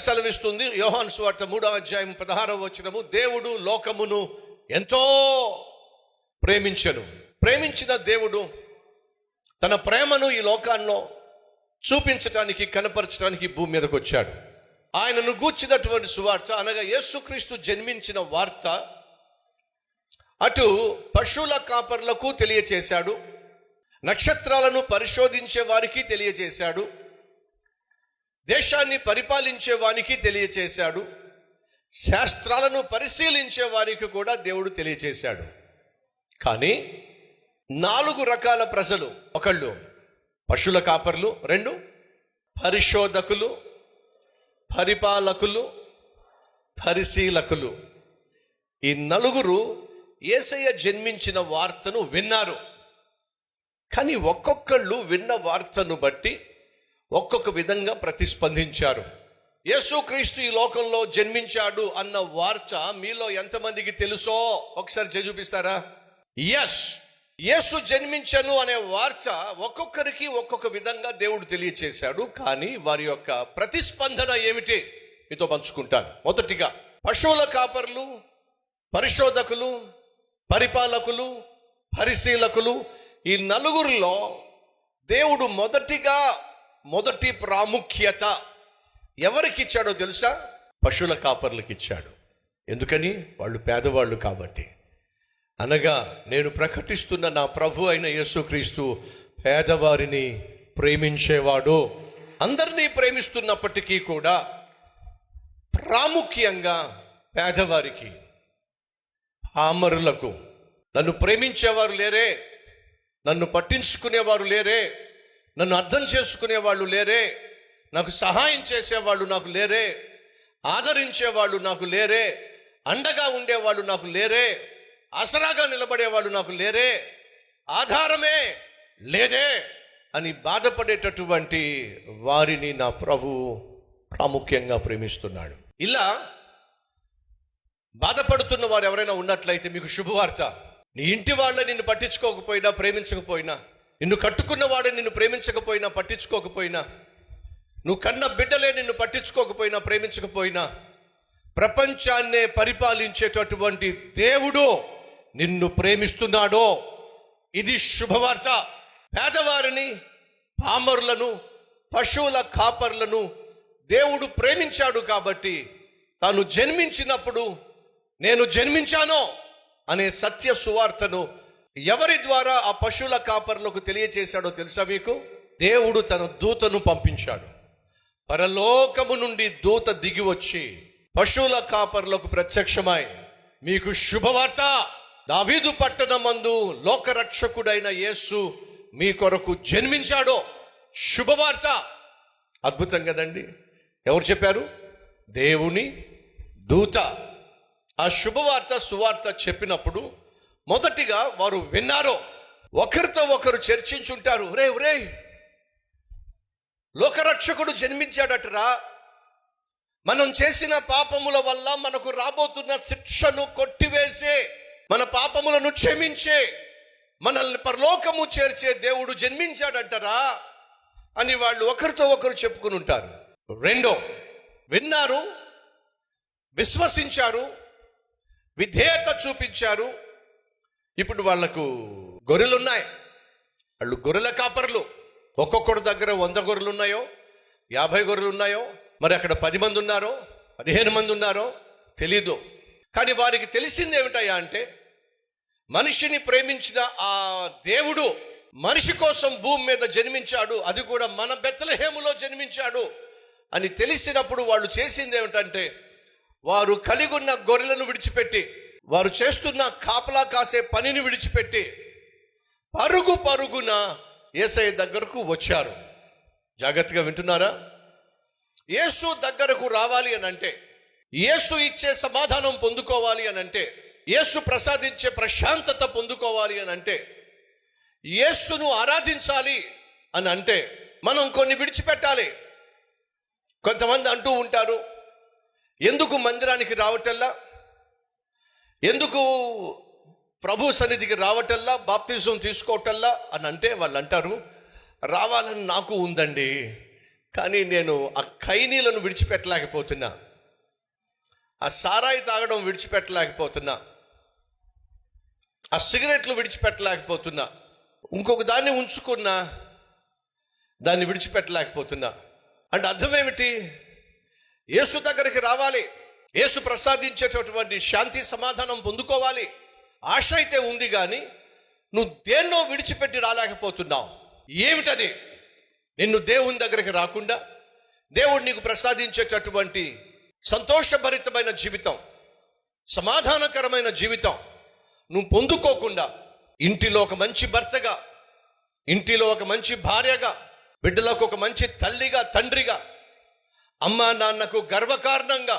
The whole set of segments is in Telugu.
సెలవిస్తుంది. యోహాను సువార్త 3:16 దేవుడు లోకమును ఎంతో ప్రేమించిన దేవుడు తన ప్రేమను ఈ లోకాల్లో చూపించటానికి, కనపరచడానికి భూమి మీదకి వచ్చాడు. ఆయనను గూర్చినటువంటి సువార్త అనగా యేసుక్రీస్తు జన్మించిన వార్త అటు పశువుల కాపర్లకు తెలియచేశాడు, నక్షత్రాలను పరిశోధించే వారికి తెలియచేశాడు, దేశాన్ని పరిపాలించే వారికి తెలియచేశాడు, శాస్త్రాలను పరిశీలించే వారికి కూడా దేవుడు తెలియచేశాడు. కానీ 4 రకాల ప్రజలు, ఒకళ్ళు పశువుల కాపర్లు, 2 పరిశోధకులు, పరిపాలకులు, పరిశీలకులు. ఈ 4 యేసయ్య జన్మించిన వార్తను విన్నారు. కానీ ఒక్కొక్కళ్ళు విన్న వార్తను బట్టి ఒక్కొక్క విధంగా ప్రతిస్పందించారు. యేసుక్రీస్తు ఈ లోకంలో జన్మించాడు అన్న వార్త మీలో ఎంతమందికి తెలుసో ఒకసారి చూపిస్తారా? ఎస్, యేసు జన్మించను అనే వార్త ఒక్కొక్కరికి ఒక్కొక్క విధంగా దేవుడు తెలియచేశాడు. కానీ వారి యొక్క ప్రతిస్పందన ఏమిటి మీతో పంచుకుంటాను. మొదటిగా పశువుల కాపర్లు, పరిశోధకులు, పరిపాలకులు, పరిశీలకులు, ఈ 4లో దేవుడు మొదటి ప్రాముఖ్యత ఎవరికి ఇచ్చాడో తెలుసా? పశువుల కాపర్లకు ఇచ్చాడు. ఎందుకని? వాళ్ళు పేదవాళ్ళు కాబట్టి. అనగా నేను ప్రకటిస్తున్న నా ప్రభు అయిన యేసుక్రీస్తు పేదవారిని ప్రేమించేవాడు. అందరినీ ప్రేమిస్తున్నప్పటికీ కూడా ప్రాముఖ్యంగా పేదవారికి, పామరులకు, నన్ను ప్రేమించేవారు లేరే, నన్ను పట్టించుకునేవారు లేరే, నన్ను అర్థం చేసుకునేవాళ్ళు లేరే, నాకు సహాయం చేసేవాళ్ళు నాకు లేరే, ఆదరించేవాళ్ళు నాకు లేరే, అండగా ఉండేవాళ్ళు నాకు లేరే, ఆసరాగా నిలబడేవాళ్ళు నాకు లేరే, ఆధారమే లేదే అని బాధపడేటటువంటి వారిని నా ప్రభు ప్రాముఖ్యంగా ప్రేమిస్తున్నాడు. ఇలా బాధపడుతున్న వారు ఎవరైనా ఉన్నట్లయితే మీకు శుభవార్త. నీ ఇంటి వాళ్ళే నిన్ను పట్టించుకోకపోయినా, ప్రేమించకపోయినా, నిన్ను కట్టుకున్నవాడే నిన్ను ప్రేమించకపోయినా, పట్టించుకోకపోయినా, నువ్వు కన్న బిడ్డలే నిన్ను పట్టించుకోకపోయినా, ప్రేమించకపోయినా, ప్రపంచాన్నే పరిపాలించేటటువంటి దేవుడు నిన్ను ప్రేమిస్తున్నాడో ఇది శుభవార్త. పేదవారిని, పామరులను, పశువుల కాపర్లను దేవుడు ప్రేమించాడు కాబట్టి తాను జన్మించినప్పుడు నేను జన్మించాను అనే సత్య సువార్తను ఎవరి ద్వారా ఆ పశువుల కాపర్లకు తెలియచేశాడో తెలుసా మీకు? దేవుడు తన దూతను పంపించాడు. పరలోకము నుండి దూత దిగి వచ్చి పశువుల కాపర్లకు ప్రత్యక్షమై మీకు శుభవార్త, దావీదు పట్టణమందు లోకరక్షకుడైన యేసు మీ కొరకు జన్మించాడో శుభవార్త. అద్భుతం కదండి. ఎవరు చెప్పారు? దేవుని దూత. ఆ శుభవార్త, సువార్త చెప్పినప్పుడు మొదటిగా వారు విన్నారు. ఒకరితో ఒకరు చర్చించుంటారు. ఒరే లోకరక్షకుడు జన్మించాడటరా, మనం చేసిన పాపముల వల్ల మనకు రాబోతున్న శిక్షను కొట్టివేసే, మన పాపములను క్షమించే, మనల్ని పరలోకము చేర్చే దేవుడు జన్మించాడంటరా అని వాళ్ళు ఒకరితో ఒకరు చెప్పుకుని ఉంటారు. రెండో, విన్నారు, విశ్వసించారు, విధేయత చూపించారు. ఇప్పుడు వాళ్లకు గొర్రెలున్నాయి, వాళ్ళు గొర్రెల కాపర్లు. ఒక్కొక్కడి దగ్గర 100 గొర్రెలు ఉన్నాయో, 50 గొర్రెలు ఉన్నాయో, మరి అక్కడ 10 మంది ఉన్నారో, 15 మంది ఉన్నారో తెలీదు. కానీ వారికి తెలిసింది ఏమిటయ్యా అంటే, మనిషిని ప్రేమించిన ఆ దేవుడు మనిషి కోసం భూమి మీద జన్మించాడు, అది కూడా మన బెత్లెహేములో జన్మించాడు అని తెలిసినప్పుడు వాళ్ళు చేసింది ఏమిటంటే, వారు కలిగి ఉన్న గొర్రెలను విడిచిపెట్టి, వారు చేస్తున్న కాపలా కాసే పనిని విడిచిపెట్టి పరుగున యేసయ్య దగ్గరకు వచ్చారు. జాగ్రత్తగా వింటున్నారా? యేసు దగ్గరకు రావాలి అని అంటే, యేసు ఇచ్చే సమాధానం పొందుకోవాలి అని అంటే, యేసు ప్రసాదించే ప్రశాంతత పొందుకోవాలి అని అంటే, యేసును ఆరాధించాలి అని అంటే మనం కొన్ని విడిచిపెట్టాలి. కొంతమంది అంటూ ఉంటారు, ఎందుకు మందిరానికి రావటల్లా, ఎందుకు ప్రభు సన్నిధికి రావటల్లా, బాప్తిజం తీసుకోవటల్లా అని అంటే వాళ్ళు అంటారు, రావాలని నాకు ఉందండి, కానీ నేను ఆ ఖైనీలను విడిచిపెట్టలేకపోతున్నా, ఆ సారాయి తాగడం విడిచిపెట్టలేకపోతున్నా, ఆ సిగరెట్లు విడిచిపెట్టలేకపోతున్నా, ఇంకొక దాన్ని ఉంచుకున్నా దాన్ని విడిచిపెట్టలేకపోతున్నా. అంటే అర్థం ఏమిటి? యేసు దగ్గరికి రావాలి, యేసు ప్రసాదించేటటువంటి శాంతి సమాధానం పొందుకోవాలి, ఆశ అయితే ఉంది. కానీ నువ్వు దేన్నో విడిచిపెట్టి రాలేకపోతున్నావు. ఏమిటది? నిన్ను దేవుని దగ్గరికి రాకుండా, దేవుడు నీకు ప్రసాదించేటటువంటి సంతోషభరితమైన జీవితం, సమాధానకరమైన జీవితం నువ్వు పొందుకోకుండా, ఇంటిలో ఒక మంచి భర్తగా, ఇంటిలో ఒక మంచి భార్యగా, బిడ్డలకు ఒక మంచి తల్లిగా, తండ్రిగా, అమ్మా నాన్నకు గర్వకారణంగా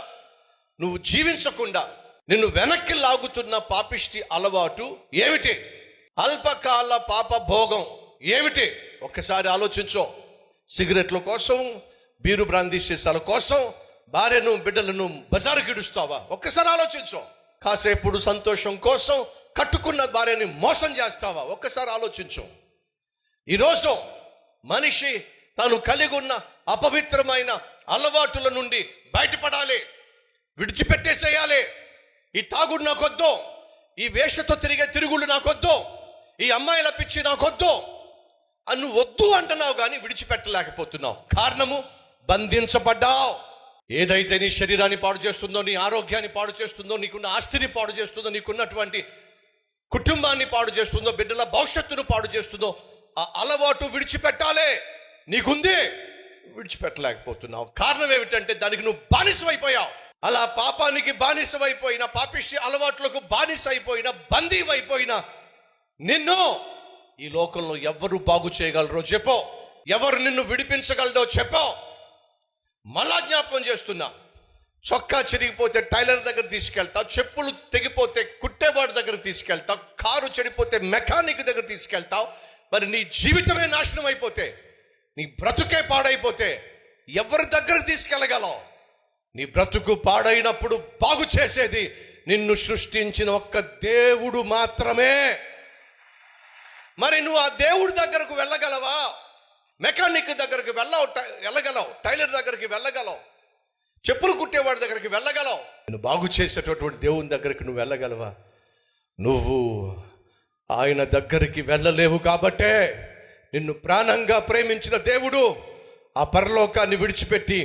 నువ్వు జీవించకుండా నిన్ను వెనక్కి లాగుతున్న పాపిష్టి అలవాటు ఏమిటి? అల్పకాల పాప భోగం ఏమిటి? ఒక్కసారి ఆలోచించో. సిగరెట్ల కోసం, బీరు బ్రాందీ సీసాల కోసం భార్యను బిడ్డలను బజారుకి ఇడుస్తావా? ఒక్కసారి ఆలోచించో. కాసేపుడు సంతోషం కోసం కట్టుకున్న భార్యని మోసం చేస్తావా? ఒక్కసారి ఆలోచించు. ఈరోజు మనిషి తాను కలిగి ఉన్న అపవిత్రమైన అలవాటుల నుండి బయటపడాలి, విడిచిపెట్టేసేయాలి. ఈ తాగుడు నాకొద్దు, ఈ వేషతో తిరిగే తిరుగుళ్ళు నాకొద్దు, ఈ అమ్మాయిల పిచ్చి నాకొద్దు అని నువ్వు వద్దు అంటున్నావు, కానీ విడిచిపెట్టలేకపోతున్నావు. కారణము, బంధించబడ్డావు. ఏదైతే నీ శరీరాన్ని పాడు చేస్తుందో, నీ ఆరోగ్యాన్ని పాడు చేస్తుందో, నీకున్న ఆస్తిని పాడు చేస్తుందో, నీకున్నటువంటి కుటుంబాన్ని పాడు చేస్తుందో, బిడ్డల భవిష్యత్తును పాడు చేస్తుందో, ఆ అలవాటు విడిచిపెట్టాలి. నీకుంది, విడిచిపెట్టలేకపోతున్నావు. కారణం ఏమిటంటే దానికి నువ్వు బానిసమైపోయావు. అలా పాపానికి బానిసమైపోయిన, పాపిష్టి అలవాట్లకు బానిస అయిపోయిన, బందీవైపోయిన నిన్ను ఈ లోకంలో ఎవరు బాగు చేయగలరో చెప్పో, ఎవరు నిన్ను విడిపించగలరో చెప్పో. మళ్ళా జ్ఞాపకం చేస్తున్నా, చొక్కా చిరిగిపోతే టైలర్ దగ్గర తీసుకెళ్తావు, చెప్పులు తెగిపోతే కుట్టేవాడి దగ్గర తీసుకెళ్తావు, కారు చెడిపోతే మెకానిక్ దగ్గర తీసుకెళ్తావు. మరి నీ జీవితమే నాశనం అయిపోతే, నీ బ్రతుకే పాడైపోతే ఎవరి దగ్గర తీసుకెళ్ళగలవు? నీ బ్రతుకు పాడైనప్పుడు బాగు చేసేది నిన్ను సృష్టించిన ఒక్క దేవుడు మాత్రమే. మరి నువ్వు ఆ దేవుడి దగ్గరకు వెళ్ళగలవా? మెకానిక్ దగ్గరికి వెళ్ళగలవు, టైలర్ దగ్గరికి వెళ్ళగలవు, చెప్పులు కుట్టేవాడి దగ్గరికి వెళ్ళగలవు. నువ్వు బాగు చేసేటటువంటి దేవుని దగ్గరికి నువ్వు వెళ్ళగలవా? నువ్వు ఆయన దగ్గరికి వెళ్ళలేవు. కాబట్టే నిన్ను ప్రాణంగా ప్రేమించిన దేవుడు ఆ పరలోకాన్ని విడిచిపెట్టి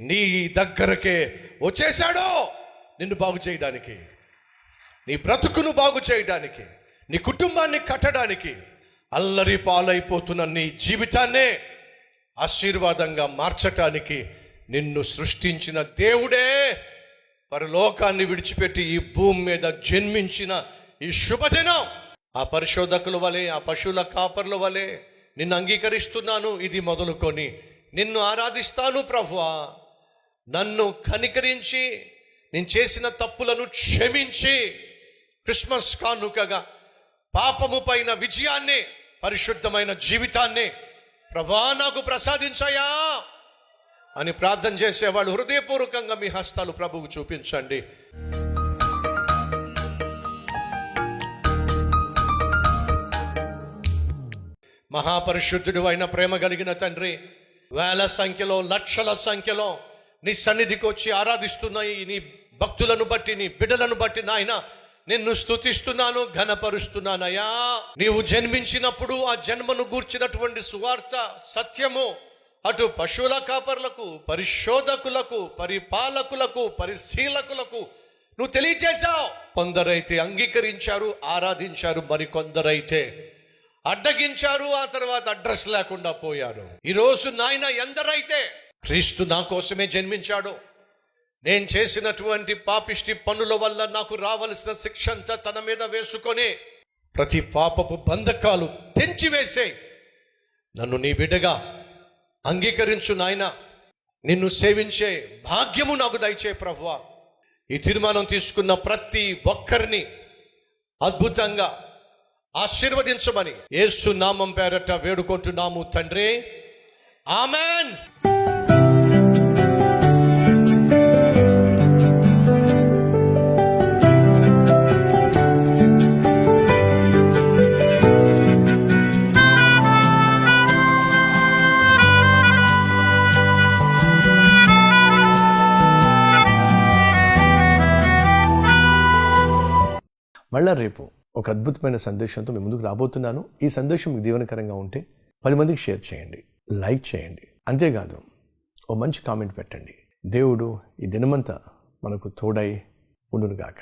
నీ దగ్గరకే వచ్చేశాడు, నిన్ను బాగు చేయడానికి, నీ బ్రతుకును బాగు చేయడానికి, నీ కుటుంబాన్ని కట్టడానికి. అల్లరి పాలైపోతున్న నీ జీవితాన్నే ఆశీర్వాదంగా మార్చటానికి నిన్ను సృష్టించిన దేవుడే పరలోకాన్ని విడిచిపెట్టి ఈ భూమి మీద జన్మించిన ఈ శుభదినం, ఆ పరిశోధకుల వలె, ఆ పశువుల కాపర్ల వలె నిన్ను అంగీకరిస్తున్నాను. ఇది మొదలుకొని నిన్ను ఆరాధిస్తాను ప్రభువా. నన్ను కనికరించి, నేను చేసిన తప్పులను క్షమించి, క్రిస్మస్ కానుకగా పాపము పైన విజయాన్ని, పరిశుద్ధమైన జీవితాన్ని ప్రభువా నాకు ప్రసాదించయా అని ప్రార్థన చేసేవాళ్ళు హృదయపూర్వకంగా మీ హస్తాలు ప్రభువుకు చూపించండి. మహాపరిశుద్ధుడు అయిన ప్రేమ కలిగిన తండ్రి, వేల సంఖ్యలో, లక్షల సంఖ్యలో నీ సన్నిధికి వచ్చి ఆరాధిస్తున్నాయి నీ భక్తులను బట్టి, నీ బిడ్డలను బట్టి నాయన నిన్ను స్తుతిస్తున్నాను, ఘనపరుస్తున్నానయ్యా. నీవు జన్మించినప్పుడు ఆ జన్మను గూర్చినటువంటి సువార్త సత్యము అటు పశువుల కాపర్లకు, పరిశోధకులకు, పరిపాలకులకు, పరిశీలకులకు నువ్వు తెలియజేశావు. కొందరైతే అంగీకరించారు, ఆరాధించారు, మరి కొందరైతే అడ్డగించారు, ఆ తర్వాత అడ్రస్ లేకుండా పోయారు. ఈరోజు నాయన ఎందరైతే క్రీస్తు నా కోసమే జన్మించాడు, నేను చేసినటువంటి పాపిష్టి పనుల వల్ల నాకు రావలసిన శిక్ష అంతా తన మీద వేసుకొని ప్రతి పాపపు బంధకాలు తెంచివేసే నన్ను నీ బిడ్డగా అంగీకరించు నాయన. నిన్ను సేవించే భాగ్యము నాకు దయచే ప్రభువా. ఈ తీర్మానం తీసుకున్న ప్రతి ఒక్కరిని అద్భుతంగా ఆశీర్వదించమని యేసు నామం పేరట వేడుకుంటున్నాము తండ్రి, ఆమెన్. మళ్ళా రేపు ఒక అద్భుతమైన సందేశంతో మీ ముందుకు రాబోతున్నాను. ఈ సందేశం మీకు దీవెనకరంగా ఉంటే 10 మందికి షేర్ చేయండి, లైక్ చేయండి. అంతేకాదు ఓ మంచి కామెంట్ పెట్టండి. దేవుడు ఈ దినమంతా మనకు తోడై ఉండునుగాక.